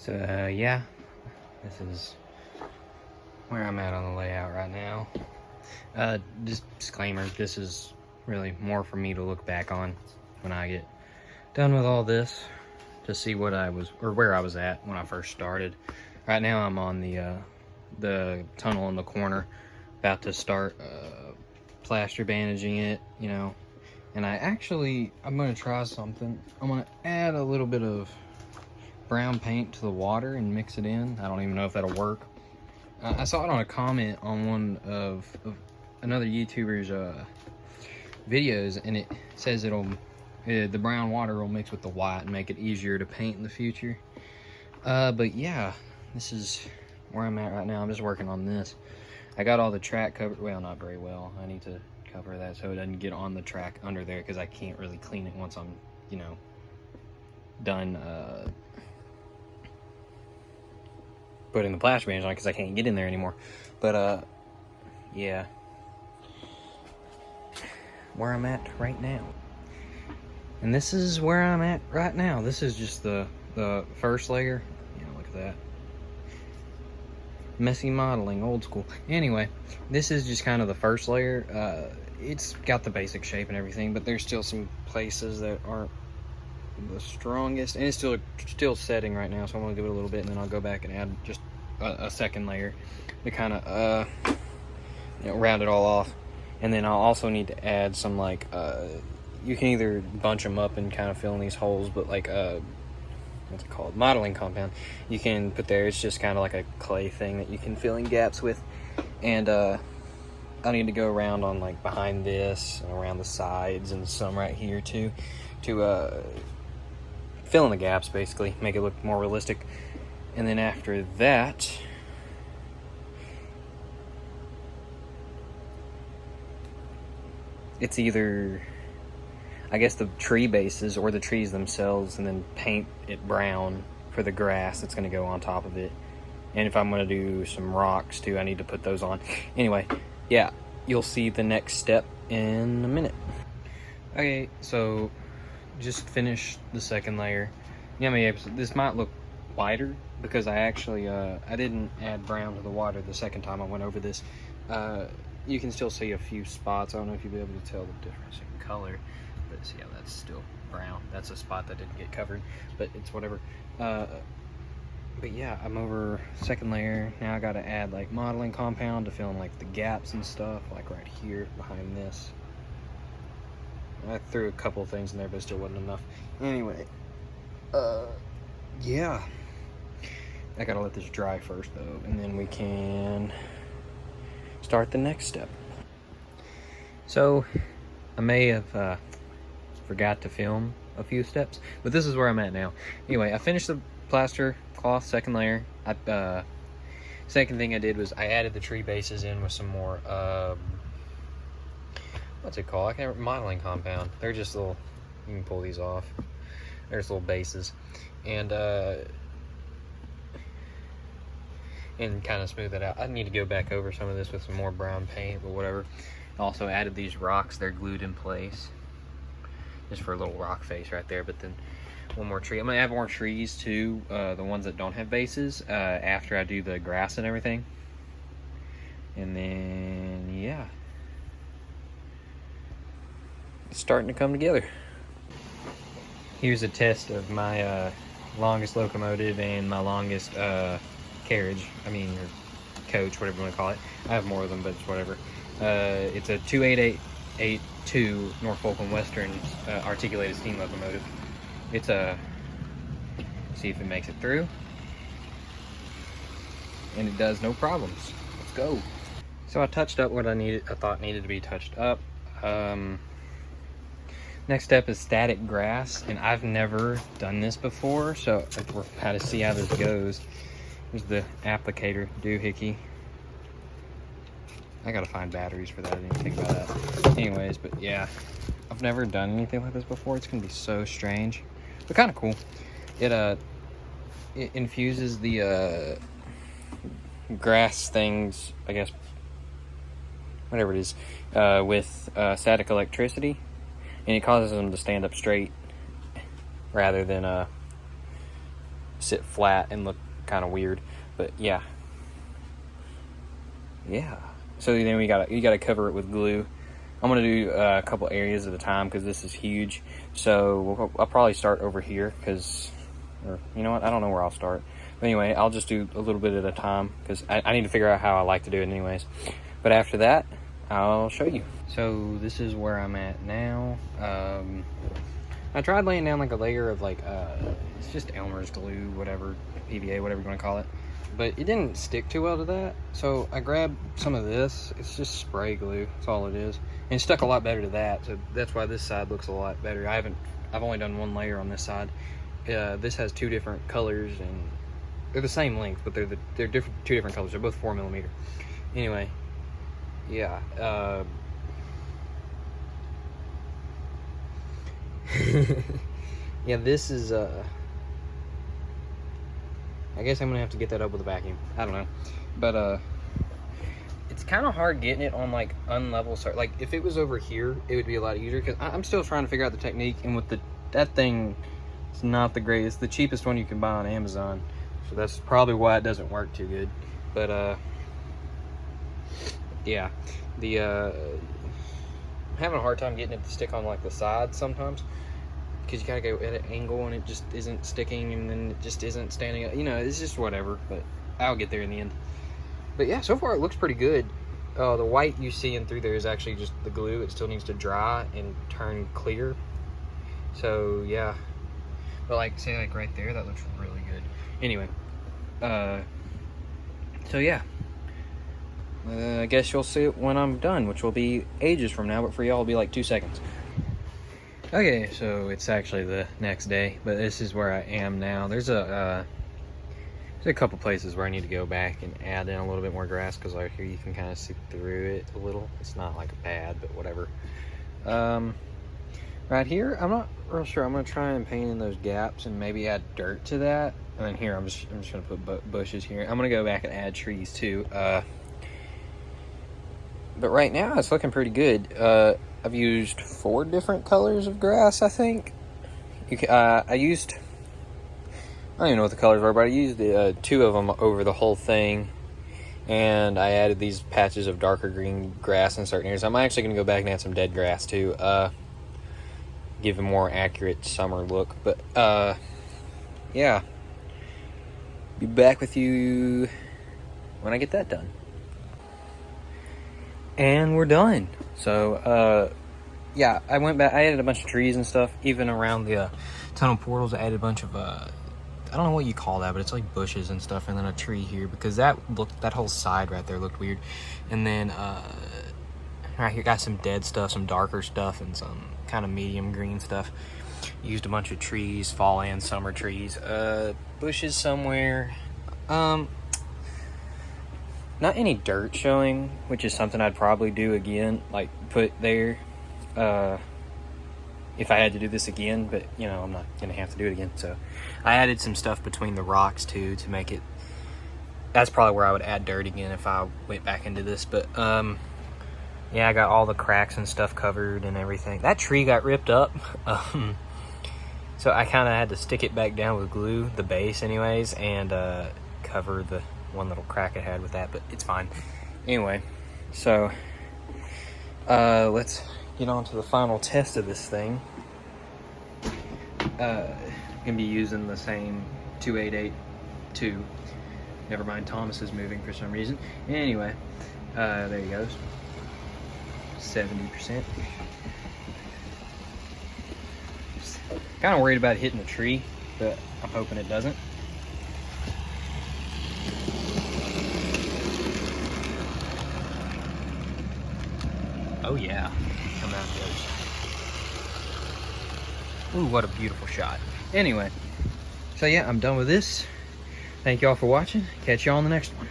So yeah, this is where I'm at on the layout right now. Just disclaimer, this is really more for me to look back on when I get done with all this, to see what I was, or where I was at when I first started. Right now I'm on the tunnel in the corner, about to start plaster bandaging it, you know. And I'm gonna try something. I'm gonna add a little bit of brown paint to the water and mix it in. I don't even know if that'll work. I saw it on a comment on one of another YouTuber's videos, and it says the brown water will mix with the white and make it easier to paint in the future. But yeah, this is where I'm at right now. I'm just working on this. I got all the track covered. Well, not very well. I need to cover that so it doesn't get on the track under there, because I can't really clean it once I'm, you know, done putting the plaster bandage on, because I can't get in there anymore. But yeah, where I'm at right now. And this is where I'm at right now. This is just the first layer. Yeah, look at that. Messy modeling, old school. Anyway, this is just kind of the first layer. It's got the basic shape and everything, but there's still some places that aren't the strongest, and it's still setting right now, so I'm gonna give it a little bit, and then I'll go back and add just a second layer to kind of round it all off. And then I'll also need to add some, like, you can either bunch them up and kind of fill in these holes, but like what's it called, modeling compound, you can put there. It's just kind of like a clay thing that you can fill in gaps with. And I need to go around on, like, behind this and around the sides and some right here too, to fill in the gaps, basically make it look more realistic. And then after that, it's either, I guess, the tree bases or the trees themselves, and then paint it brown for the grass that's going to go on top of it. And if I'm going to do some rocks too, I need to put those on. Anyway, yeah, you'll see the next step in a minute. Okay, so just finished the second layer. Yeah, this might look whiter because I actually I didn't add brown to the water the second time I went over this. You can still see a few spots. I don't know if you'll be able to tell the difference in color, but see, yeah, that's still brown. That's a spot that didn't get covered, but it's whatever. But yeah, I'm over second layer. Now I got to add, like, modeling compound to fill in, like, the gaps and stuff, like right here behind this. I threw a couple things in there, but it still wasn't enough. Anyway, yeah, I gotta let this dry first though, and then we can start the next step. So I may have forgot to film a few steps, but this is where I'm at now. Anyway, I finished the plaster cloth second layer. Second thing I did was I added the tree bases in with some more what's it called? I can't remember. Modeling compound. They're just little, you can pull these off. There's little bases, and kind of smooth it out. I need to go back over some of this with some more brown paint, but whatever. Also added these rocks. They're glued in place just for a little rock face right there. But then one more tree. I'm gonna add more trees too, the ones that don't have bases, after I do the grass and everything. And then yeah, it's starting to come together. Here's a test of my longest locomotive and my longest carriage. I mean, or coach, whatever you want to call it. I have more of them, but it's whatever. It's a 28882 Norfolk and Western articulated steam locomotive. It's see if it makes it through. And it does, no problems. Let's go. So I touched up what I thought needed to be touched up. Next step is static grass, and I've never done this before, so we're about to see how this goes. Here's the applicator doohickey. I gotta find batteries for that. I didn't think about that. Anyways, but yeah, I've never done anything like this before. It's gonna be so strange, but kind of cool. It infuses the grass things, I guess, whatever it is, with static electricity. And it causes them to stand up straight rather than sit flat and look kind of weird. But yeah. So then you gotta cover it with glue. I'm gonna do a couple areas at a time because this is huge. So I'll probably start over here or you know what? I don't know where I'll start. But anyway, I'll just do a little bit at a time because I need to figure out how I like to do it anyways. But after that, I'll show you. So this is where I'm at now. I tried laying down like a layer of it's just Elmer's glue, whatever, PVA, whatever you want to call it. But it didn't stick too well to that. So I grabbed some of this. It's just spray glue. That's all it is. And it stuck a lot better to that. So that's why this side looks a lot better. I've only done one layer on this side. This has two different colors and they're the same length, but they're two different colors. They're both 4mm. Anyway, yeah. Yeah, this is I guess I'm gonna have to get that up with a vacuum. I don't know, but it's kind of hard getting it on like unlevel surface. Like if it was over here, it would be a lot easier because I'm still trying to figure out the technique. And with that thing, it's not the greatest. The cheapest one you can buy on Amazon, so that's probably why it doesn't work too good. But yeah, I'm having a hard time getting it to stick on like the sides sometimes. Because you gotta go at an angle and it just isn't sticking, and then it just isn't standing up. You know, it's just whatever, but I'll get there in the end. But yeah, so far it looks pretty good. The white you see in through there is actually just the glue. It still needs to dry and turn clear. So yeah, but like say like right there, that looks really good. Anyway, so yeah, I guess you'll see it when I'm done, which will be ages from now, but for y'all it'll be like 2 seconds. Okay, so it's actually the next day, but this is where I am now. There's a couple places where I need to go back and add in a little bit more grass because right here you can kind of see through it a little. It's not like a pad, but whatever. Right here, I'm not real sure. I'm gonna try and paint in those gaps and maybe add dirt to that. And then here, I'm just gonna put bushes here. I'm gonna go back and add trees too. But right now it's looking pretty good. I've used 4 different colors of grass, I think. I don't even know what the colors were, but I used 2 of them over the whole thing. And I added these patches of darker green grass in certain areas. I'm actually going to go back and add some dead grass too. Give a more accurate summer look. But yeah. Be back with you when I get that done. And we're done. So yeah, I went back, I added a bunch of trees and stuff, even around the tunnel portals. I added a bunch of I don't know what you call that, but it's like bushes and stuff, and then a tree here because that whole side right there looked weird. And then right here got some dead stuff, some darker stuff, and some kind of medium green stuff. Used a bunch of trees, fall and summer trees, bushes somewhere. Not any dirt showing, which is something I'd probably do again, like put there if I had to do this again, but you know, I'm not gonna have to do it again. So I added some stuff between the rocks too to make it, that's probably where I would add dirt again if I went back into this. But yeah, I got all the cracks and stuff covered and everything. That tree got ripped up. So I kind of had to stick it back down with glue, the base anyways, and cover the one little crack it had with that, but it's fine. Anyway, so let's get on to the final test of this thing. Gonna be using the same 2882. Never mind, Thomas is moving for some reason. Anyway, there he goes. 70%. Kind of worried about hitting the tree, but I'm hoping it doesn't. Oh yeah, come out goes. Ooh, what a beautiful shot. Anyway, so yeah, I'm done with this. Thank y'all for watching. Catch y'all on the next one.